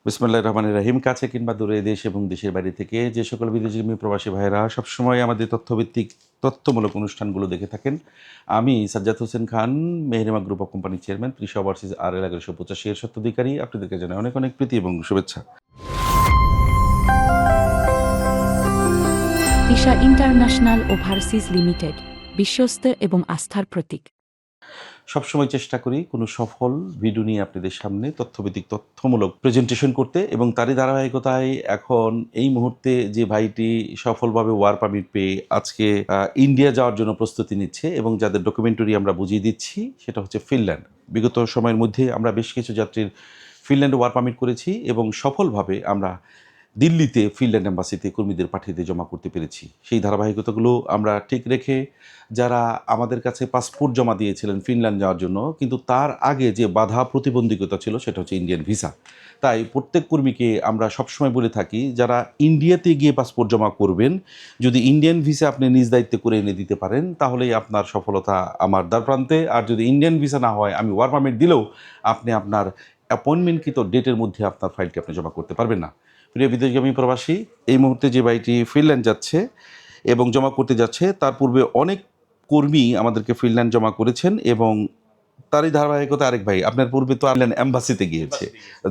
বিসমিল্লাহির রহমানির রহিম। কাছে কিংবা দূরে, দেশ এবং দেশের বাইরে থেকে যে সকল বিদেশগামী প্রবাসী ভাইয়েরা সবসময় আমাদের তথ্যভিত্তিক তথ্যমূলক অনুষ্ঠানগুলো দেখে থাকেন, আমি সাজ্জাদ হোসেন খান, মেহেরিমা গ্রুপ অফ কোম্পানির চেয়ারম্যান, তৃষা ওভারসিজ RL 1185 এর স্বত্বাধিকারী, আপনাদেরকে জানাই অনেক অনেক প্রীতি এবং শুভেচ্ছা। তৃষা ইন্টারন্যাশনাল ওভারসিজ লিমিটেড, বিশ্বস্ত এবং আস্থার প্রতীক। সবসময় চেষ্টা করি কোনো সফল ভিডিও নিয়ে আপনাদের সামনে তথ্যভিত্তিক তথ্যমূলক প্রেজেন্টেশন করতে, এবং তারই ধারাবাহিকতায় এখন এই মুহূর্তে যে ভাইটি সফলভাবে ওয়ার পারমিট পেয়ে আজকে ইন্ডিয়া যাওয়ার জন্য প্রস্তুতি নিচ্ছে এবং যাদের ডকুমেন্টারি আমরা বুঝিয়ে দিচ্ছি, সেটা হচ্ছে ফিনল্যান্ড। বিগত সময়ের মধ্যে আমরা বেশ কিছু যাত্রীর ফিনল্যান্ডে ওয়ার পারমিট করেছি এবং সফলভাবে আমরা দিল্লিতে ফিনল্যান্ড এম্বাসিতে কর্মীদের পাঠিয়ে দিয়ে জমা করতে পেরেছি। সেই ধারাবাহিকতাগুলো আমরা ঠিক রেখে যারা আমাদের কাছে পাসপোর্ট জমা দিয়েছিলেন ফিনল্যান্ড যাওয়ার জন্য, কিন্তু তার আগে যে বাধা প্রতিবন্ধকতা ছিল সেটা হচ্ছে ইন্ডিয়ান ভিসা। তাই প্রত্যেক কর্মীকে আমরা সবসময় বলে থাকি, যারা ইন্ডিয়াতে গিয়ে পাসপোর্ট জমা করবেন, যদি ইন্ডিয়ান ভিসা আপনি নিজ দায়িত্বে করে এনে দিতে পারেন তাহলেই আপনার সফলতা আমার দ্বারপ্রান্তে। আর যদি ইন্ডিয়ান ভিসা না হয়, আমি ওয়ার পারমিট দিলেও আপনি আপনার অ্যাপয়েন্টমেন্টকৃত ডেটের মধ্যে আপনার ফাইলটি আপনি জমা করতে পারবেন না। প্রিয় বিদেশগামী প্রবাসী, এই মুহূর্তে যে ভাইটি ফিনল্যান্ড যাচ্ছে এবং জমা করতে যাচ্ছে, তার পূর্বে অনেক কর্মী আমাদেরকে ফিনল্যান্ড জমা করেছেন এবং তারই ধারাবাহিকতা আরেক ভাই আপনার পূর্বে তো ফিনল্যান্ড এম্বাসিতে গিয়েছে,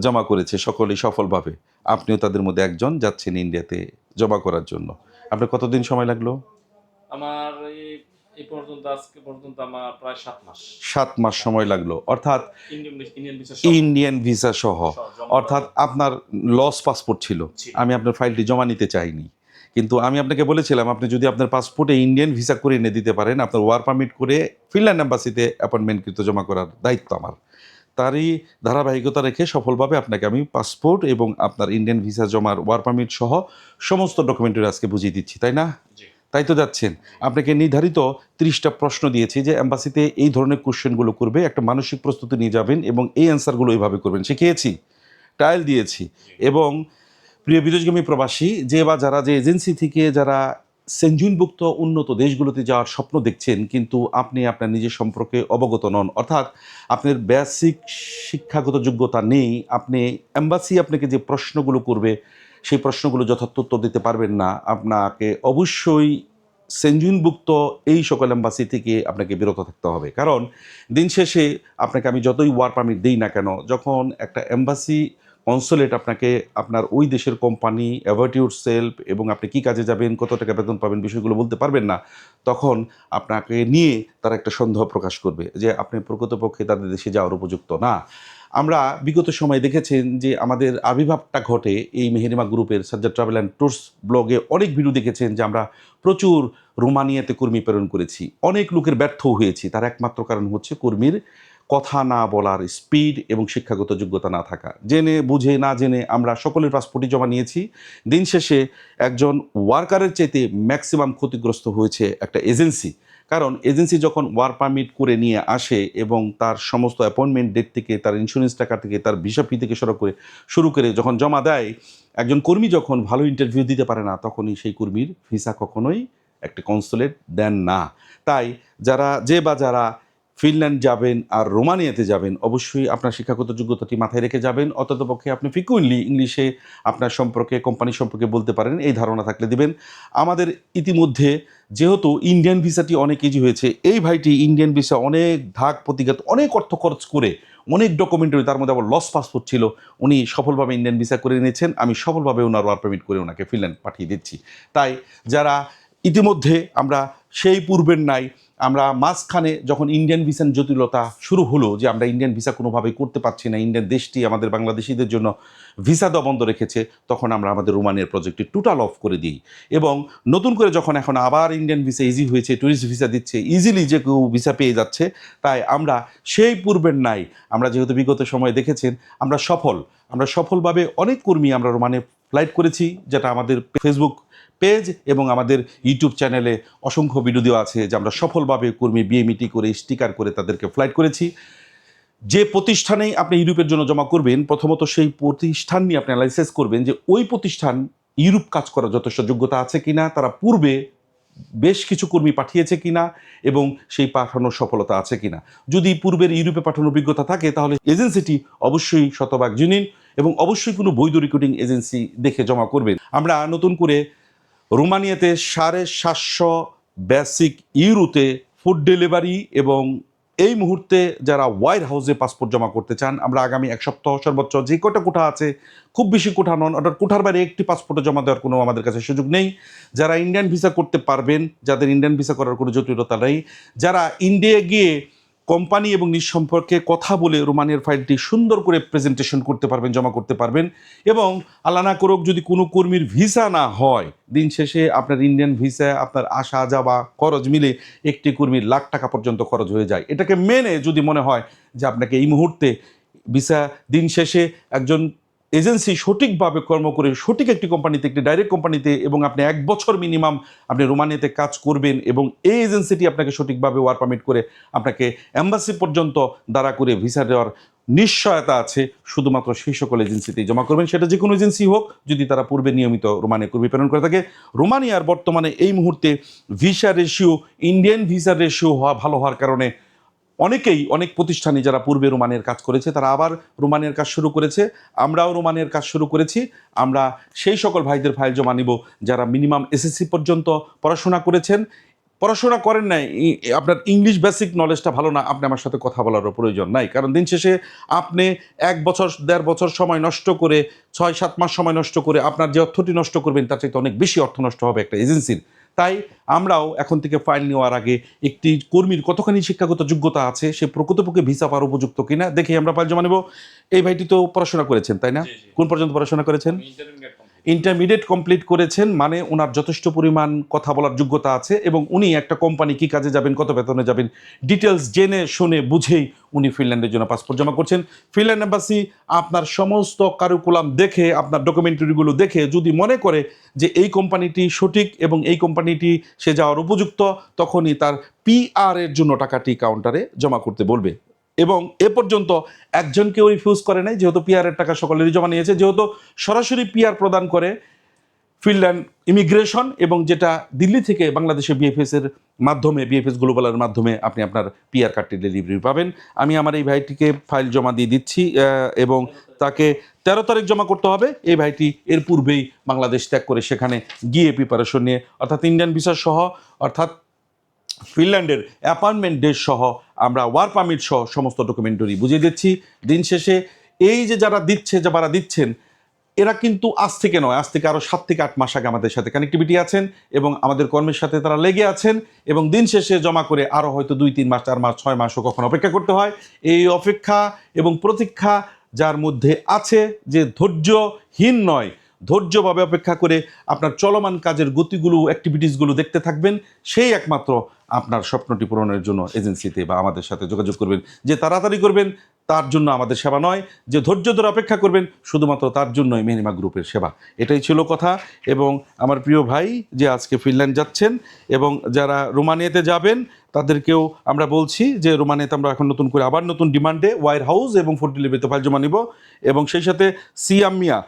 জমা করেছে সকলেই সফলভাবে। আপনিও তাদের মধ্যে একজন, যাচ্ছেন ইন্ডিয়াতে জমা করার জন্য। আপনার কতদিন সময় লাগলো? আমার এই পর্যন্ত আজকে পর্যন্ত আমার প্রায় 7 মাস। 7 মাস সময় লাগলো, অর্থাৎ ইন্ডিয়ান ভিসা সহ। অর্থাৎ আপনার লস পাসপোর্ট ছিল, আমি আপনার ফাইলটি জমা নিতে চাইনি, কিন্তু আমি আপনাকে বলেছিলাম আপনি যদি আপনার পাসপোর্টে ইন্ডিয়ান ভিসা করে এনে দিতে পারেন, আপনার ওয়ার পারমিট করে ফিনল্যান্ড এম্বাসিতে অ্যাপয়েন্টমেন্টকৃত জমা করার দায়িত্ব আমার। তারই ধারাবাহিকতা রেখে সফলভাবে আপনাকে আমি পাসপোর্ট এবং আপনার ইন্ডিয়ান ভিসা জমার ওয়ার পারমিট সহ সমস্ত ডকুমেন্টারি আজকে বুঝিয়ে দিচ্ছি, তাই না? তাই তো যাচ্ছেন। আপনাকে নির্ধারিত 30টা প্রশ্ন দিয়েছি যে এম্বাসিতে এই ধরনের কোশ্চেনগুলো করবে, একটা মানসিক প্রস্তুতি নিয়ে যাবেন এবং এই অ্যান্সারগুলো এইভাবে করবেন, শিখিয়েছি, ট্রায়াল দিয়েছি। এবং প্রিয় বিদেশগামী প্রবাসী, যে বা যারা যে এজেন্সি থেকে যারা সেঞ্জুইনভুক্ত উন্নত দেশগুলোতে যাওয়ার স্বপ্ন দেখছেন, কিন্তু আপনি আপনার নিজের সম্পর্কে অবগত নন, অর্থাৎ আপনার বেসিক শিক্ষাগত যোগ্যতা নেই, আপনি এম্বাসি আপনাকে যে প্রশ্নগুলো করবে সেই প্রশ্নগুলো যথার্থ উত্তর দিতে পারবেন না, আপনাকে অবশ্যই সেঞ্জুইনভুক্ত এই সকল এম্বাসি থেকে আপনাকে বিরত থাকতে হবে। কারণ দিন শেষে আপনাকে আমি যতই ওয়ার পারমিট দিই না কেন, যখন একটা এম্বাসি কনসুলেট আপনাকে আপনার ওই দেশের কোম্পানি, অ্যাভার্ট ইউর সেলফ এবং আপনি কী কাজে যাবেন, কত টাকা বেতন পাবেন, বিষয়গুলো বলতে পারবেন না, তখন আপনাকে নিয়ে তারা একটা সন্দেহ প্রকাশ করবে যে আপনি প্রকৃতপক্ষে তাদের দেশে যাওয়ার উপযুক্ত না। আমরা বিগত সময় দেখেছেন যে আমাদের আবির্ভাবটা ঘটে এই মেহেরিমা গ্রুপের সাজ্জাদ ট্রাভেল অ্যান্ড ট্যুরস ব্লগে অনেক ভিডিও দেখেছেন যে আমরা প্রচুর রোমানিয়াতে কর্মী প্রেরণ করেছি, অনেক লোকের ব্যর্থ হয়েছি। তার একমাত্র কারণ হচ্ছে কর্মীর কথা না বলার স্পিড এবং শিক্ষাগত যোগ্যতা না থাকা। জেনে বুঝে না জেনে আমরা সকলের পাসপোর্টই জমা নিয়েছি। দিন শেষে একজন ওয়ার্কারের চাইতে ম্যাক্সিমাম ক্ষতিগ্রস্ত হয়েছে একটা এজেন্সি। কারণ এজেন্সি যখন ওয়ার পারমিট করে নিয়ে আসে এবং তার সমস্ত অ্যাপয়েন্টমেন্ট ডেট থেকে, তার ইন্স্যুরেন্স টাকা থেকে, তার ভিসা ফি থেকে শুরু করে যখন জমা দেয়, একজন কর্মী যখন ভালো ইন্টারভিউ দিতে পারে না, তখনই সেই কর্মীর ভিসা কখনোই একটা কনসুলেট দেন না। তাই যারা ফিনল্যান্ড যাবেন আর রোমানিয়াতে যাবেন, অবশ্যই আপনার শিক্ষাগত যোগ্যতাটি মাথায় রেখে যাবেন। অন্ততপক্ষে আপনি ফ্রিকুয়েন্টলি ইংলিশে আপনার সম্পর্কে, কোম্পানি সম্পর্কে বলতে পারেন, এই ধারণা থাকলে দিবেন। আমাদের ইতিমধ্যে যেহেতু ইন্ডিয়ান ভিসাটি অনেক ইজি হয়েছে, এই ভাইটি ইন্ডিয়ান ভিসা অনেক ধাক প্রতিঘাত, অনেক অর্থ খরচ করে, অনেক ডকুমেন্টারি, তার মধ্যে আবার লস পাসপোর্ট ছিল, উনি সফলভাবে ইন্ডিয়ান ভিসা করে নিয়েছেন। আমি সফলভাবে ওনার ওয়ার্ক পারমিট করে ওনাকে ফিনল্যান্ড পাঠিয়ে দিচ্ছি। তাই যারা ইতিমধ্যে আমরা সেই পূর্বের নাই, আমরা মাঝখানে যখন ইন্ডিয়ান ভিসার জটিলতা শুরু হলো যে আমরা ইন্ডিয়ান ভিসা কোনোভাবেই করতে পারছি না, ইন্ডিয়ান দেশটি আমাদের বাংলাদেশিদের জন্য ভিসা দেওয়া বন্ধ রেখেছে, তখন আমরা আমাদের রোমানিয়ার প্রজেক্টটি টোটাল অফ করে দিই। এবং নতুন করে যখন এখন আবার ইন্ডিয়ান ভিসা ইজি হয়েছে, ট্যুরিস্ট ভিসা দিচ্ছে, ইজিলি যে কেউ ভিসা পেয়ে যাচ্ছে, তাই আমরা সেই পূর্বের নাই, আমরা যেহেতু বিগত সময়ে দেখেছেন আমরা সফলভাবে অনেক কর্মী আমরা রোমানিয়া ফ্লাইট করেছি, যেটা আমাদের ফেসবুক পেজ এবং আমাদের ইউটিউব চ্যানেলে অসংখ্য ভিডিও দেওয়া আছে যে আমরা সফলভাবে কর্মী বিএমইটি করে স্টিকার করে তাদেরকে ফ্লাইট করেছি। যে প্রতিষ্ঠানেই আপনি ইউরোপের জন্য জমা করবেন, প্রথমত সেই প্রতিষ্ঠান নিয়ে আপনি অ্যানালাইসিস করবেন যে ওই প্রতিষ্ঠান ইউরোপ কাজ করার যথেষ্ট যোগ্যতা আছে কিনা, তারা পূর্বে বেশ কিছু কর্মী পাঠিয়েছে কিনা এবং সেই পাঠানোর সফলতা আছে কিনা। যদি পূর্বের ইউরোপে পাঠানোর অভিজ্ঞতা থাকে, তাহলে এজেন্সিটি অবশ্যই শতভাগ জেনুইন এবং অবশ্যই কোনো বৈধ রিক্রুটিং এজেন্সি দেখে জমা করবেন। আমরা নতুন করে রোমানিয়াতে 750 বেসিক ইউরোতে ফুড ডেলিভারি এবং এই মুহূর্তে যারা ওয়ার হাউসে পাসপোর্ট জমা করতে চান, আমরা আগামী এক সপ্তাহ সর্বোচ্চ যে কটা কোঠা আছে, খুব বেশি কোঠা নন, অর্থাৎ কোঠার বাইরে একটি পাসপোর্টে জমা দেওয়ার কোনো আমাদের কাছে সুযোগ নেই। যারা ইন্ডিয়ান ভিসা করতে পারবেন, যাদের ইন্ডিয়ান ভিসা করার কোনো জটিলতা নেই, যারা ইন্ডিয়া গিয়ে কোম্পানি এবং নিজ সম্পর্কে কথা বলে রোমানিয়ার ফাইলটি সুন্দর করে প্রেজেন্টেশন করতে পারবেন, জমা করতে পারবেন, এবং আল্লাহ না করুক যদি কোনো কর্মীর ভিসা না হয়, দিন শেষে আপনার ইন্ডিয়ান ভিসা আপনার আসা যাওয়া খরচ মিলে একটি কর্মীর লাখ টাকা পর্যন্ত খরচ হয়ে যায়। এটাকে মেনে যদি মনে হয় যে আপনাকে এই মুহূর্তে ভিসা, দিন শেষে একজন এজেন্সি সঠিকভাবে কর্ম করে সঠিক একটি কোম্পানিতে, একটি ডাইরেক্ট কোম্পানিতে, এবং আপনি 1 বছর মিনিমাম আপনি রোমানিয়াতে কাজ করবেন এবং এই এজেন্সিটি আপনাকে সঠিকভাবে ওয়ার্ক পারমিট করে আপনাকে এম্বাসি পর্যন্ত দাঁড়া করে ভিসা দেওয়ার নিশ্চয়তা আছে, শুধুমাত্র সেই সকল এজেন্সিতেই জমা করবেন। সেটা যে কোনো এজেন্সি হোক, যদি তারা পূর্বে নিয়মিত রোমানিয়া কর্মী প্রেরণ করে থাকে। রোমানিয়ার বর্তমানে এই মুহূর্তে visa ratio, Indian visa ratio ভালো হওয়ার কারণে অনেক প্রতিষ্ঠানই যারা পূর্বে রোমানিয়ার কাজ করেছে তারা আবার রোমানিয়ার কাজ শুরু করেছে। আমরাও রোমানিয়ার কাজ শুরু করেছি। আমরা সেই সকল ভাইদের ফাইল জমা নিব যারা মিনিমাম এসএসসি পর্যন্ত পড়াশোনা করেছেন। পড়াশোনা করেন নাই, আপনার ইংলিশ বেসিক নলেজটা ভালো না, আপনি আমার সাথে কথা বলারও প্রয়োজন নাই। কারণ দিন শেষে আপনি 1 বছর 1.5 বছর সময় নষ্ট করে, 6-7 মাস সময় নষ্ট করে আপনার যে অর্থটি নষ্ট করবেন তার চাইতে অনেক বেশি অর্থ নষ্ট হবে একটা এজেন্সির। তাই আমরাও এখন থেকে ফাইল নেওয়ার আগে একটি কর্মীর কতখানি শিক্ষাগত যোগ্যতা আছে, সে প্রকৃতপক্ষে ভিসা পাওয়ার উপযুক্ত কিনা দেখে আমরা ফাইল জমা নেব। এই ভাইটি তো পড়াশোনা করেছেন, তাই না? জি, জি। কোন পর্যন্ত পড়াশোনা করেছেন? ইন্টারমিডিয়েট কমপ্লিট করেছেন, মানে ওনার যথেষ্ট পরিমাণ কথা বলার যোগ্যতা আছে এবং উনি একটা কোম্পানি কি কাজে যাবেন, কত বেতনে যাবেন, ডিটেলস জেনে শুনে বুঝেই উনি ফিনল্যান্ডের জন্য পাসপোর্ট জমা করছেন। ফিনল্যান্ড এম্বাসি আপনার সমস্ত কারিকুলাম দেখে, আপনার ডকুমেন্টারিগুলো দেখে যদি মনে করে যে এই কোম্পানিটি সঠিক এবং এই কোম্পানিটি সে যাওয়ার উপযুক্ত, তখনই তার PR এর জন্য টাকাটি কাউন্টারে জমা করতে বলবে। এবং এ পর্যন্ত একজনকেও রিফিউজ করে নাই, যেহেতু PR এর টাকা সকলেরই জমা নিয়েছে, যেহেতু সরাসরি PR প্রদান করে ফিনল্যান্ড ইমিগ্রেশন, এবং যেটা দিল্লি থেকে বাংলাদেশে BFS এর মাধ্যমে, BFS গ্লোবালের মাধ্যমে আপনি আপনার PR কার্ডটি ডেলিভারি পাবেন। আমি আমার এই ভাইটিকে ফাইল জমা দিয়ে দিচ্ছি এবং তাকে 13 তারিখ জমা করতে হবে। এই ভাইটি এর পূর্বেই বাংলাদেশ ত্যাগ করে সেখানে গিয়ে প্রিপারেশন নিয়ে, অর্থাৎ ইন্ডিয়ান ভিসা সহ, অর্থাৎ ফিনল্যান্ডের অ্যাপয়েন্টমেন্ট ডেট সহ, আমরা ওয়ার্ক পারমিট সহ সমস্ত ডকুমেন্টারি বুঝিয়ে দিচ্ছি। দিন শেষে এই যে যারা দিচ্ছেন এরা কিন্তু আজ থেকে নয়, আজ থেকে আরও 7 থেকে 8 মাস আগে আমাদের সাথে কানেক্টিভিটি আছেন এবং আমাদের কর্মের সাথে তারা লেগে আছেন, এবং দিন শেষে জমা করে আরও হয়তো 2-3 মাস, 4 মাস, 6 মাসও কখনো অপেক্ষা করতে হয়। এই অপেক্ষা এবং প্রতীক্ষা যার মধ্যে আছে, যে ধৈর্যহীন নয়, ধৈর্যভাবে অপেক্ষা করে আপনার চলমান কাজের গতিগুলো, অ্যাক্টিভিটিসগুলো দেখতে থাকবেন, সেই একমাত্র আপনার স্বপ্নটি পূরণের জন্য এজেন্সিতে বা আমাদের সাথে যোগাযোগ করবেন। যে তাড়াতাড়ি করবেন তার জন্য আমাদের সেবা নয়, যে ধৈর্য ধরে অপেক্ষা করবেন শুধুমাত্র তার জন্যই মেহরিমা গ্রুপের সেবা। এটাই ছিল কথা। এবং আমার প্রিয় ভাই যে আজকে ফিনল্যান্ড যাচ্ছেন এবং যারা রোমানিয়াতে যাবেন তাদেরকেও আমরা বলছি যে রোমানিয়াতে আমরা এখন নতুন করে আবার নতুন ডিমান্ডে ওয়ার হাউস এবং ফুড ডেলিভারিতে ফাইল জমা নিব, এবং সেই সাথে সিয়াম মিয়া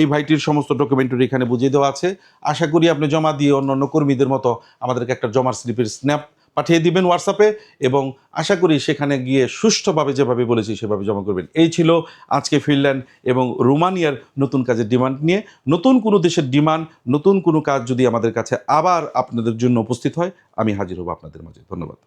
এই ভাইটির সমস্ত ডকুমেন্টারি এখানে বুঝিয়ে দেওয়া আছে। আশা করি আপনি জমা দিয়ে অন্যান্য কর্মীদের মতো আমাদেরকে একটা জমার স্লিপের স্ন্যাপ পাঠিয়ে দিবেন হোয়াটসঅ্যাপে, এবং আশা করি সেখানে গিয়ে সুষ্ঠুভাবে যেভাবে বলেছি সেভাবে জমা করবেন। এই ছিল আজকে ফিনল্যান্ড এবং রোমানিয়ার নতুন কাজের ডিমান্ড নিয়ে। নতুন কোনো দেশের ডিমান্ড, নতুন কোনো কাজ যদি আমাদের কাছে আবার আপনাদের জন্য উপস্থিত হয়, আমি হাজির হব আপনাদের মাঝে। ধন্যবাদ।